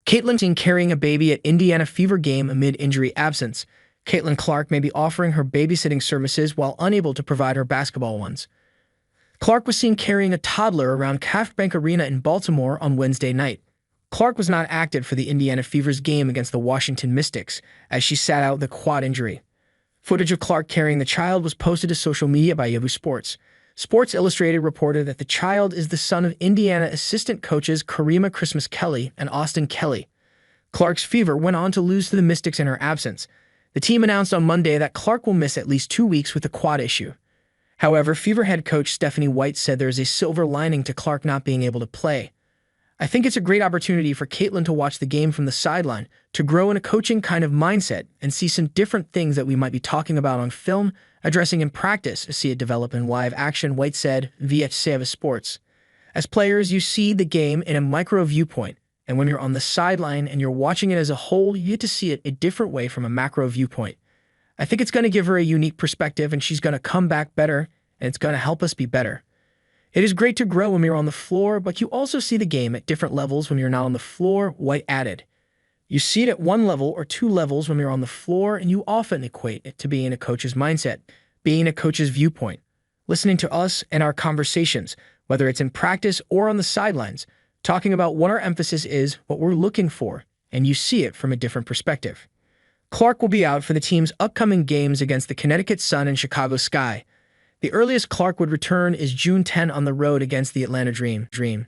Caitlin seen carrying a baby at Indiana Fever game amid injury absence. Caitlin Clark may be offering her babysitting services while unable to provide her basketball ones. Clark was seen carrying a toddler around Cash Bank Arena in Baltimore on Wednesday night. Clark was not active for the Indiana Fever's game against the Washington Mystics, as she sat out the quad injury. Footage of Clark carrying the child was posted to social media by Yahoo Sports. Sports Illustrated reported that the child is the son of Indiana assistant coaches Karima Christmas Kelly and Austin Kelly. Clark's Fever went on to lose to the Mystics in her absence. The team announced on Monday that Clark will miss at least 2 weeks with the quad issue. However, Fever head coach Stephanie White said there is a silver lining to Clark not being able to play. I think it's a great opportunity for Caitlin to watch the game from the sideline, to grow in a coaching kind of mindset and see some different things that we might be talking about on film, addressing in practice, to see it develop in live action, White said via Seva Sports. As players, you see the game in a micro viewpoint, and when you're on the sideline and you're watching it as a whole, you get to see it a different way from a macro viewpoint. I think it's going to give her a unique perspective, and she's going to come back better, and it's going to help us be better. It is great to grow when you're on the floor, but you also see the game at different levels when you're not on the floor, White added. You see it at 1 level or 2 levels when you're on the floor, and you often equate it to being a coach's mindset, being a coach's viewpoint, listening to us and our conversations, whether it's in practice or on the sidelines, talking about what our emphasis is, what we're looking for, and you see it from a different perspective. Clark will be out for the team's upcoming games against the Connecticut Sun and Chicago Sky. The earliest Clark would return is June 10 on the road against the Atlanta Dream.